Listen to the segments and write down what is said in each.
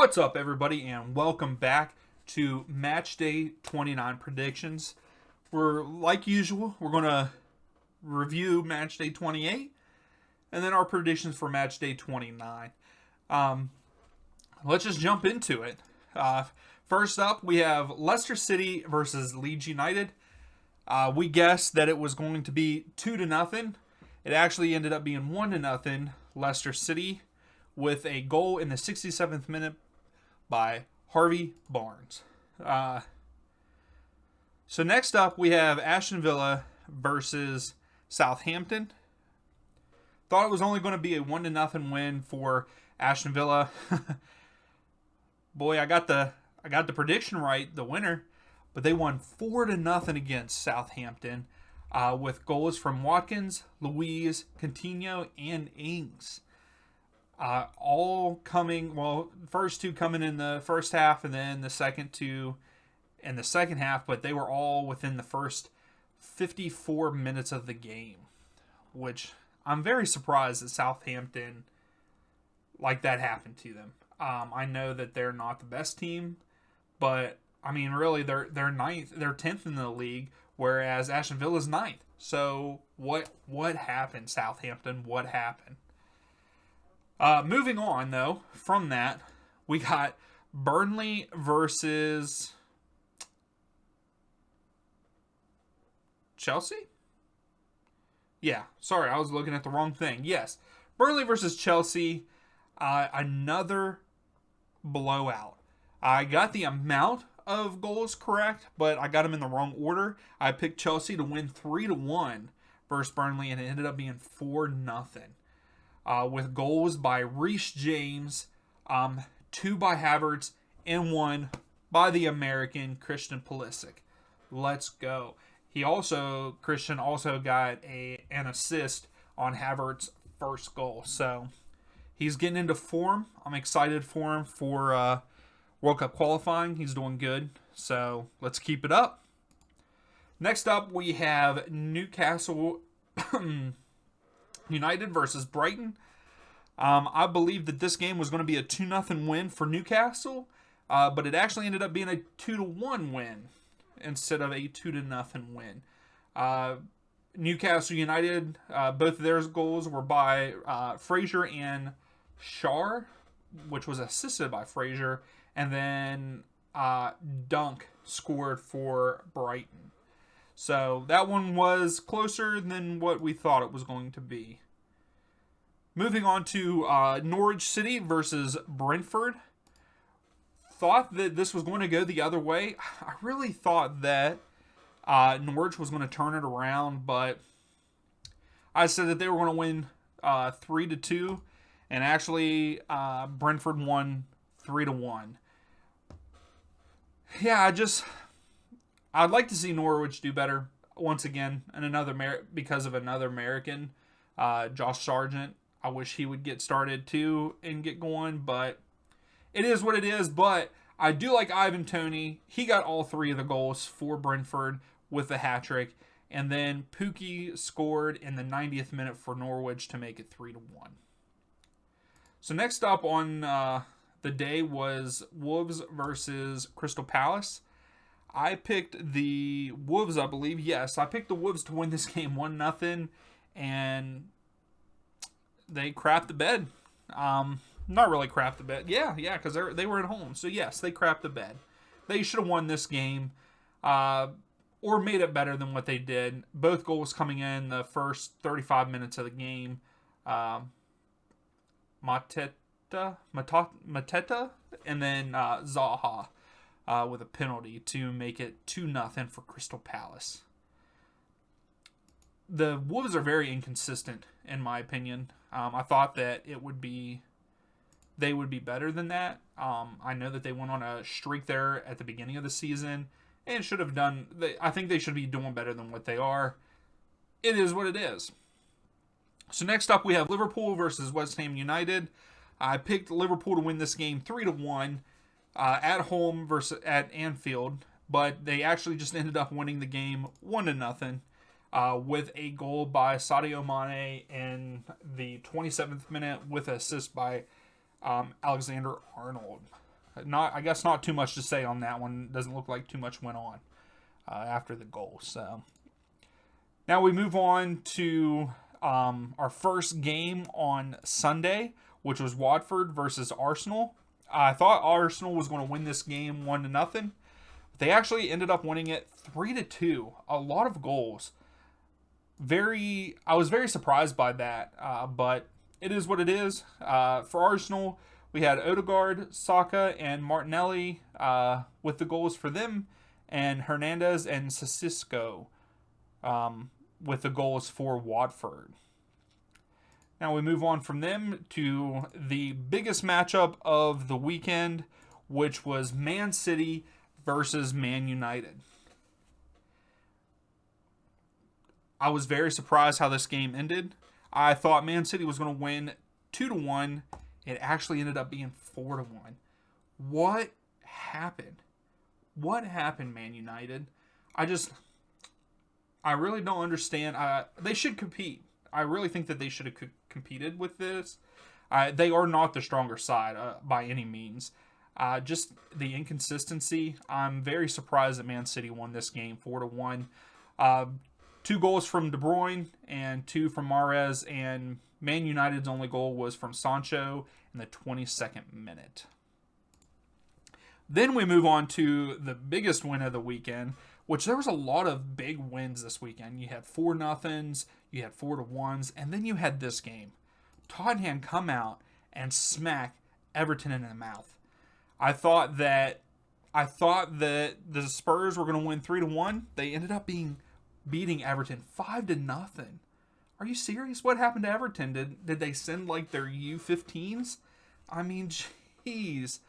What's up, everybody, and welcome back to Matchday 29 predictions. Like usual, we're going to review Matchday 28 and then our predictions for Matchday 29. Let's just jump into it. First up, we have Leicester City versus Leeds United. We guessed that it was going to be 2-0. It actually ended up being 1-0 Leicester City, with a goal in the 67th minute by Harvey Barnes. So next up, we have Ashton Villa versus Southampton. Thought it was only going to be a 1-0 win for Ashton Villa. Boy, I got the prediction right, the winner, but they won 4-0 against Southampton, with goals from Watkins, Louise, Coutinho, and Ings. All coming, first two coming in the first half, and then the second two in the second half, but they were all within the first 54 minutes of the game, which I'm very surprised that Southampton, like that happened to them. I know that they're not the best team, but I mean, really, they're 10th in the league, whereas Ashton Villa's 9th. So what happened, Southampton? What happened? Moving on, though, from that, we got Burnley versus Chelsea? Yeah, sorry, I was looking at the wrong thing. Yes, Burnley versus Chelsea, another blowout. I got the amount of goals correct, but I got them in the wrong order. I picked Chelsea to win 3-1 versus Burnley, and it ended up being 4-0. With goals by Reece James, 2 by Havertz, and 1 by the American Christian Pulisic. Let's go. Christian also got an assist on Havertz's first goal. So he's getting into form. I'm excited for him for World Cup qualifying. He's doing good. So let's keep it up. Next up, we have Newcastle United versus Brighton. I believe that this game was going to be a 2-0 win for Newcastle, but it actually ended up being a 2-1 win instead of a 2-0 win. Newcastle United, both of their goals were by Fraser and Schär, which was assisted by Fraser, and then Dunk scored for Brighton. So that one was closer than what we thought it was going to be. Moving on to Norwich City versus Brentford. Thought that this was going to go the other way. I really thought that Norwich was going to turn it around, but I said that they were going to win 3-2, and actually Brentford won 3-1. Yeah, I'd like to see Norwich do better once again, and because of another American, Josh Sargent. I wish he would get started too and get going, but it is what it is. But I do like Ivan Toney. He got all 3 of the goals for Brentford with the hat trick, and then Pukki scored in the 90th minute for Norwich to make it 3-1. So next up on the day was Wolves versus Crystal Palace. I picked the Wolves, I believe. Yes, I picked the Wolves to win this game 1-0, and they crapped the bed. Not really crapped the bed. Yeah, because they were at home. So yes, they crapped the bed. They should have won this game, or made it better than what they did. Both goals coming in the first 35 minutes of the game. Mateta, and then Zaha with a penalty to make it 2-0 for Crystal Palace. The Wolves are very inconsistent, in my opinion. I thought that they would be better than that. I know that they went on a streak there at the beginning of the season and should have done. I think they should be doing better than what they are. It is what it is. So next up, we have Liverpool versus West Ham United. I picked Liverpool to win this game 3-1 at home versus at Anfield, but they actually just ended up winning the game 1-0. With a goal by Sadio Mane in the 27th minute with an assist by Alexander-Arnold. I guess not too much to say on that one. Doesn't look like too much went on after the goal. So now we move on to our first game on Sunday, which was Watford versus Arsenal. I thought Arsenal was going to win this game 1-0. They actually ended up winning it 3-2. A lot of goals. I was very surprised by that, but it is what it is. For Arsenal, we had Odegaard, Saka, and Martinelli with the goals for them, and Hernandez and Sissoko with the goals for Watford. Now we move on from them to the biggest matchup of the weekend, which was Man City versus Man United. I was very surprised how this game ended. I thought Man City was going to win 2-1. It actually ended up being 4-1. What happened? What happened, Man United? I really don't understand. They should compete. I really think that they should have competed with this. They are not the stronger side by any means. Just the inconsistency. I'm very surprised that Man City won this game 4-1. 2 goals from De Bruyne and 2 from Mahrez, and Man United's only goal was from Sancho in the 22nd minute. Then we move on to the biggest win of the weekend, which there was a lot of big wins this weekend. You had 4-0s, you had 4-1s, and then you had this game. Tottenham come out and smack Everton in the mouth. I thought that the Spurs were going to win 3-1. They ended up beating Everton 5-0. Are you serious? What happened to Everton? Did they send like their U15s? I mean, jeez.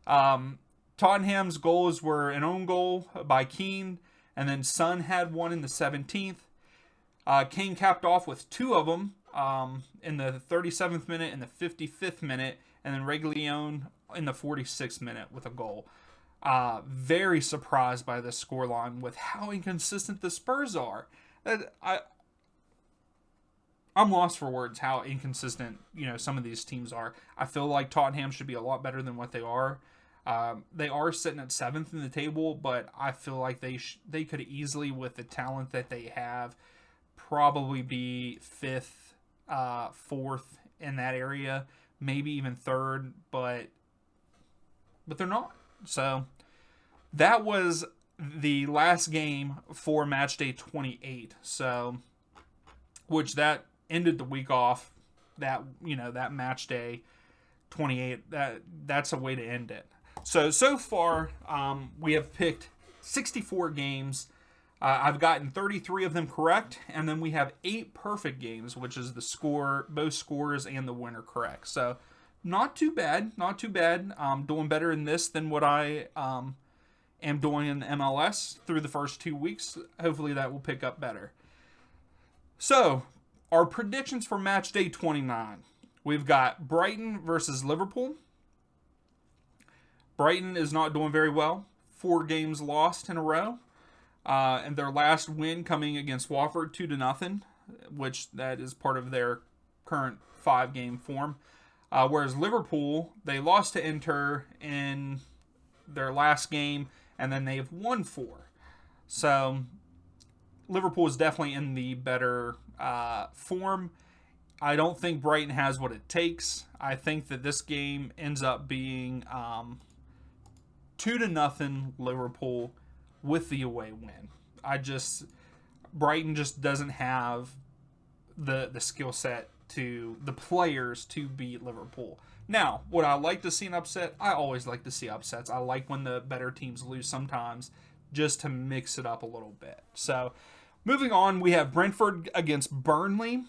Tottenham's goals were an own goal by Keane, and then Son had one in the 17th. Kane capped off with 2 of them in the 37th minute and the 55th minute, and then Reguilón in the 46th minute with a goal. Very surprised by this scoreline with how inconsistent the Spurs are. I'm lost for words how inconsistent some of these teams are. I feel like Tottenham should be a lot better than what they are. They are sitting at 7th in the table, but I feel like they could easily, with the talent that they have, probably be 5th, 4th in that area, maybe even 3rd, but they're not. So that was the last game for Matchday 28. So, which that ended the week off. That that Matchday 28. That's a way to end it. So far, we have picked 64 games. I've gotten 33 of them correct, and then we have 8 perfect games, which is the score, both scores and the winner correct. So not too bad. Doing better in this than what I am doing in the MLS through the first 2 weeks. Hopefully that will pick up better. So our predictions for match day 29. We've got Brighton versus Liverpool. Brighton is not doing very well. 4 games lost in a row. And their last win coming against Watford 2-0, which that is part of their current 5-game form. Whereas Liverpool, they lost to Inter in their last game, and then they've won 4. So Liverpool is definitely in the better form. I don't think Brighton has what it takes. I think that this game ends up being 2-0 Liverpool with the away win. Brighton just doesn't have the skill set the players to beat Liverpool. Now, would I like to see an upset? I always like to see upsets. I like when the better teams lose sometimes, just to mix it up a little bit. So, moving on, we have Brentford against Burnley.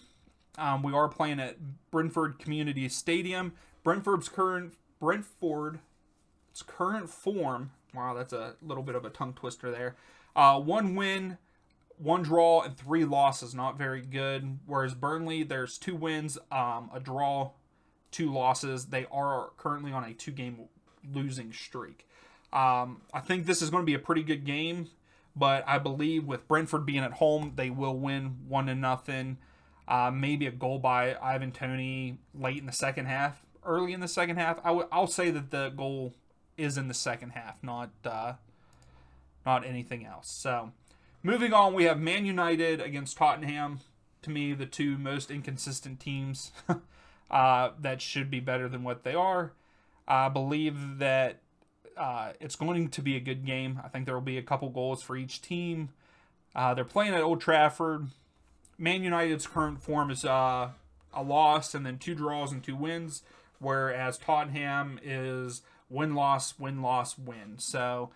We are playing at Brentford Community Stadium. Brentford's current form. Wow, that's a little bit of a tongue twister there. 1 win, 1 draw, and 3 losses. Not very good. Whereas Burnley, there's 2 wins, a draw, 2 losses. They are currently on a 2-game losing streak. I think this is going to be a pretty good game, but I believe with Brentford being at home, they will win 1-0. Maybe a goal by Ivan Toney late in the second half, early in the second half. I'll say that the goal is in the second half, not anything else. So, moving on, we have Man United against Tottenham. To me, the two most inconsistent teams that should be better than what they are. I believe that it's going to be a good game. I think there will be a couple goals for each team. They're playing at Old Trafford. Man United's current form is a loss and then 2 draws and 2 wins, whereas Tottenham is win-loss, win-loss, win. So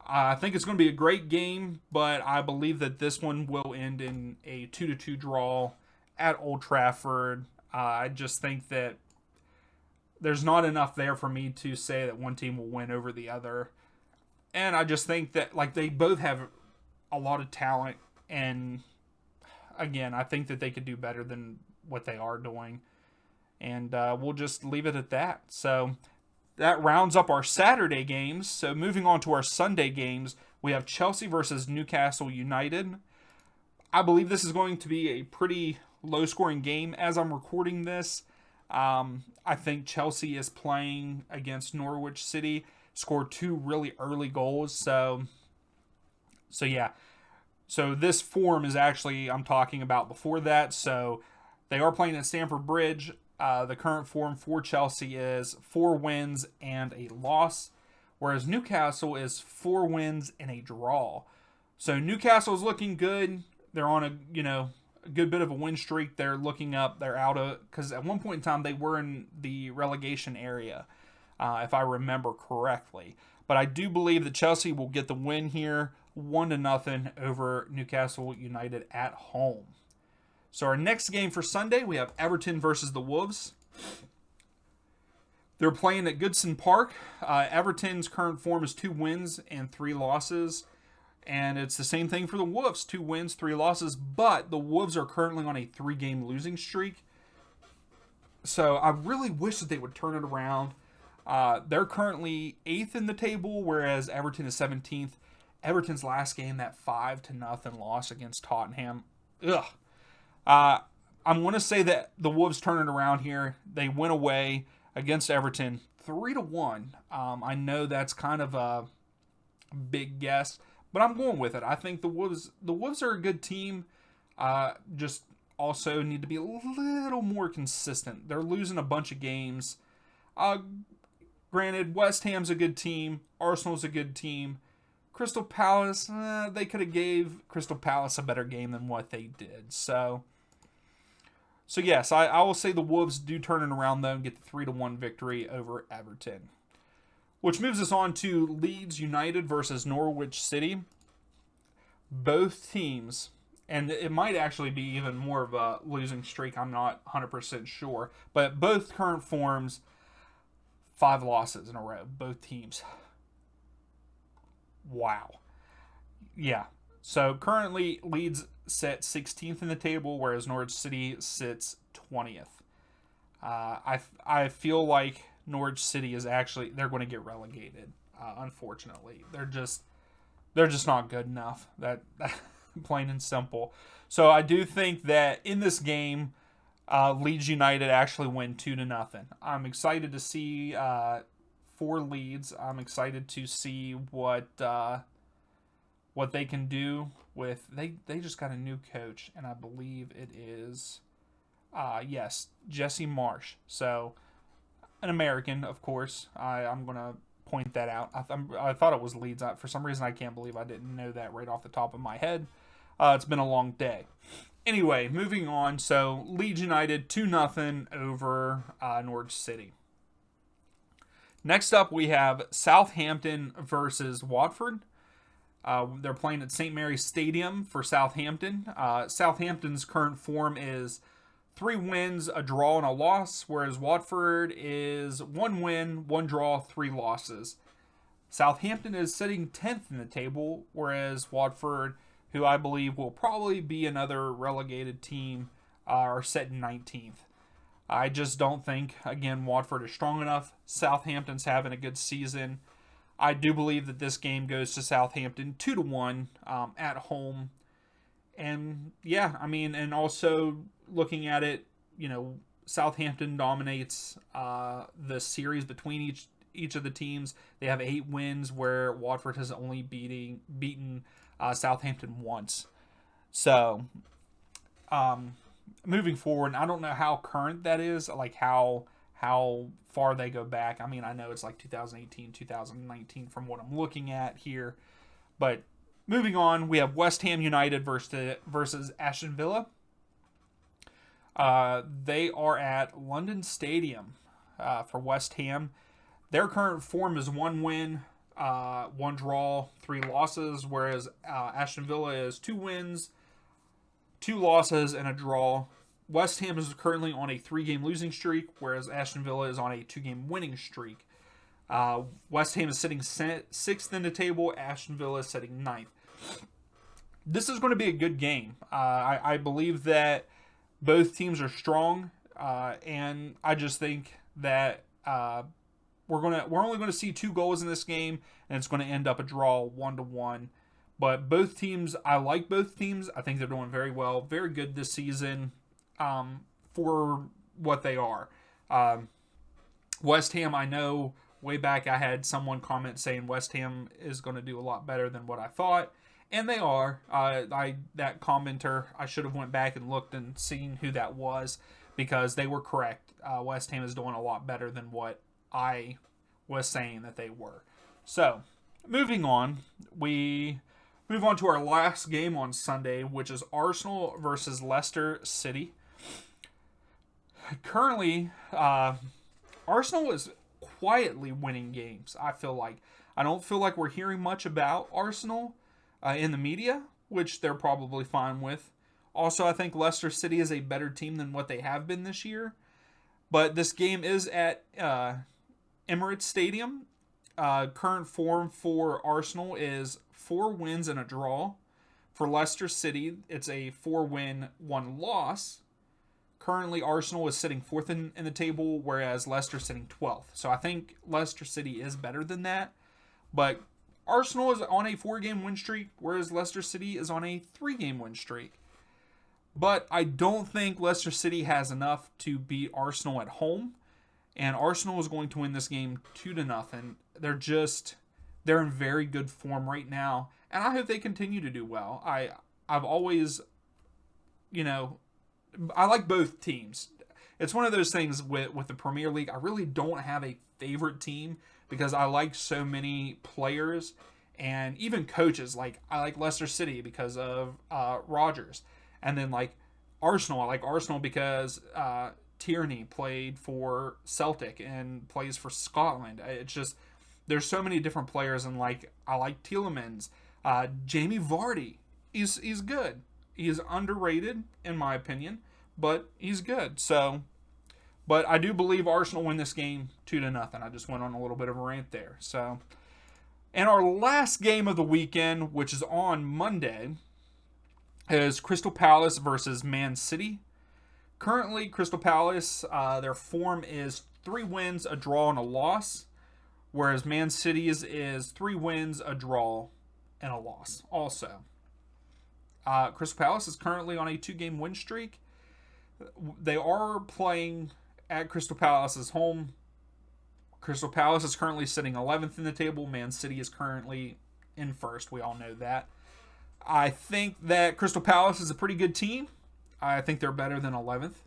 I think it's going to be a great game, but I believe that this one will end in a 2-2 draw at Old Trafford. I just think that there's not enough there for me to say that one team will win over the other. And I just think that they both have a lot of talent, and again, I think that they could do better than what they are doing. And we'll just leave it at that. So that rounds up our Saturday games. So moving on to our Sunday games, we have Chelsea versus Newcastle United. I believe this is going to be a pretty low-scoring game as I'm recording this. I think Chelsea is playing against Norwich City, scored 2 really early goals. So yeah. So this form is actually, I'm talking about before that. So they are playing at Stamford Bridge. The current form for Chelsea is 4 wins and a loss, whereas Newcastle is 4 wins and a draw. So Newcastle is looking good. They're on a good bit of a win streak. They're looking up. They're out of, because at one point in time they were in the relegation area, if I remember correctly. But I do believe that Chelsea will get the win here, 1-0 over Newcastle United at home. So our next game for Sunday, we have Everton versus the Wolves. They're playing at Goodson Park. Everton's current form is 2 wins and 3 losses. And it's the same thing for the Wolves, 2 wins, 3 losses. But the Wolves are currently on a 3-game losing streak. So I really wish that they would turn it around. They're currently 8th in the table, whereas Everton is 17th. Everton's last game, that 5-0 loss against Tottenham. Ugh. I'm going to say that the Wolves turn it around here. They win away against Everton 3-1. I know that's kind of a big guess, but I'm going with it. I think the Wolves are a good team. Just also need to be a little more consistent. They're losing a bunch of games. Granted, West Ham's a good team. Arsenal's a good team. Crystal Palace, they could have gave Crystal Palace a better game than what they did. So yes, I will say the Wolves do turn it around, though, and get the 3-1 victory over Everton. Which moves us on to Leeds United versus Norwich City. Both teams, and it might actually be even more of a losing streak, I'm not 100% sure, but both current forms, 5 losses in a row, both teams. Wow. Yeah. So currently Leeds sit 16th in the table, whereas Norwich City sits 20th. I feel like Norwich City is actually, they're going to get relegated. Unfortunately, they're just not good enough. That plain and simple. So I do think that in this game, Leeds United actually win 2-0. I'm excited to see for Leeds. I'm excited to see what they can do with, they just got a new coach, and I believe it is Jesse Marsh. So an American, of course. I'm gonna point that out. I thought it was Leeds. For some reason, I can't believe I didn't know that right off the top of my head. It's been a long day. Anyway, moving on. So Leeds United 2-0 over Norwich City. Next up, we have Southampton versus Watford. They're playing at St. Mary's Stadium for Southampton. Southampton's current form is 3 wins, a draw, and a loss, whereas Watford is 1 win, 1 draw, 3 losses. Southampton is sitting 10th in the table, whereas Watford, who I believe will probably be another relegated team, are sitting 19th. I just don't think, again, Watford is strong enough. Southampton's having a good season. I do believe that this game goes to Southampton 2-1 at home. And yeah, I mean, and also looking at it, Southampton dominates the series between each of the teams. They have 8 wins, where Watford has only beaten Southampton once. So, moving forward, I don't know how current that is, like how far they go back. I mean, I know it's like 2018, 2019 from what I'm looking at here. But moving on, we have West Ham United versus Ashton Villa. They are at London Stadium for West Ham. Their current form is 1 win, 1 draw, 3 losses, whereas Ashton Villa is 2 wins, 2 losses, and a draw. West Ham is currently on a 3-game losing streak, whereas Ashton Villa is on a 2-game winning streak. West Ham is sitting 6th in the table. Ashton Villa is sitting 9th. This is going to be a good game. I believe that both teams are strong, and I just think that we're only going to see 2 goals in this game, and it's going to end up a draw 1-1. But both teams, I like both teams. I think they're doing very well, very good this season for what they are. West Ham, I know way back I had someone comment saying West Ham is going to do a lot better than what I thought, and they are. That commenter, I should have went back and looked and seen who that was, because they were correct. West Ham is doing a lot better than what I was saying that they were. So, moving on, we move on to our last game on Sunday, which is Arsenal versus Leicester City. Currently, Arsenal is quietly winning games, I feel like. I don't feel like we're hearing much about Arsenal in the media, which they're probably fine with. Also, I think Leicester City is a better team than what they have been this year. But this game is at Emirates Stadium. Current form for Arsenal is 4 wins and a draw. For Leicester City, it's a 4-win, 1 loss. Currently, Arsenal is sitting 4th in the table, whereas Leicester is sitting 12th. So I think Leicester City is better than that. But Arsenal is on a 4-game win streak, whereas Leicester City is on a 3-game win streak. But I don't think Leicester City has enough to beat Arsenal at home. And Arsenal is going to win this game 2-0. They're in very good form right now. And I hope they continue to do well. I've always, I like both teams. It's one of those things with the Premier League. I really don't have a favorite team because I like so many players and even coaches. Like, I like Leicester City because of Rodgers. And then, like, Arsenal. I like Arsenal because Tierney played for Celtic and plays for Scotland. It's just, there's so many different players. And, like, I like Tielemans. Jamie Vardy. He's good. He is underrated, in my opinion, but he's good. So, but I do believe Arsenal win this game 2-0. I just went on a little bit of a rant there. So, and our last game of the weekend, which is on Monday, is Crystal Palace versus Man City. Currently, Crystal Palace, their form is 3 wins, a draw, and a loss, whereas Man City's is 3 wins, a draw, and a loss also. Crystal Palace is currently on a 2-game win streak. They are playing at Crystal Palace's home. Crystal Palace is currently sitting 11th in the table. Man City is currently in first. We all know that. I think that Crystal Palace is a pretty good team. I think they're better than 11th.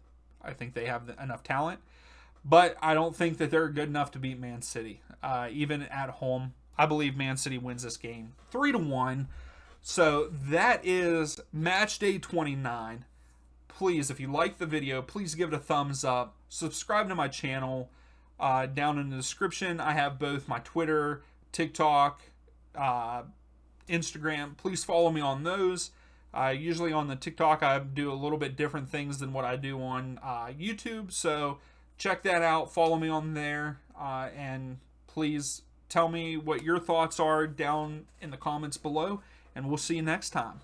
I think they have enough talent. But I don't think that they're good enough to beat Man City. Even at home, I believe Man City wins this game 3-1. So that is Matchday 29. Please, if you like the video, please give it a thumbs up. Subscribe to my channel. Down in the description, I have both my Twitter, TikTok, Instagram. Please follow me on those. Usually on the TikTok, I do a little bit different things than what I do on YouTube. So check that out. Follow me on there. And please tell me what your thoughts are down in the comments below. And we'll see you next time.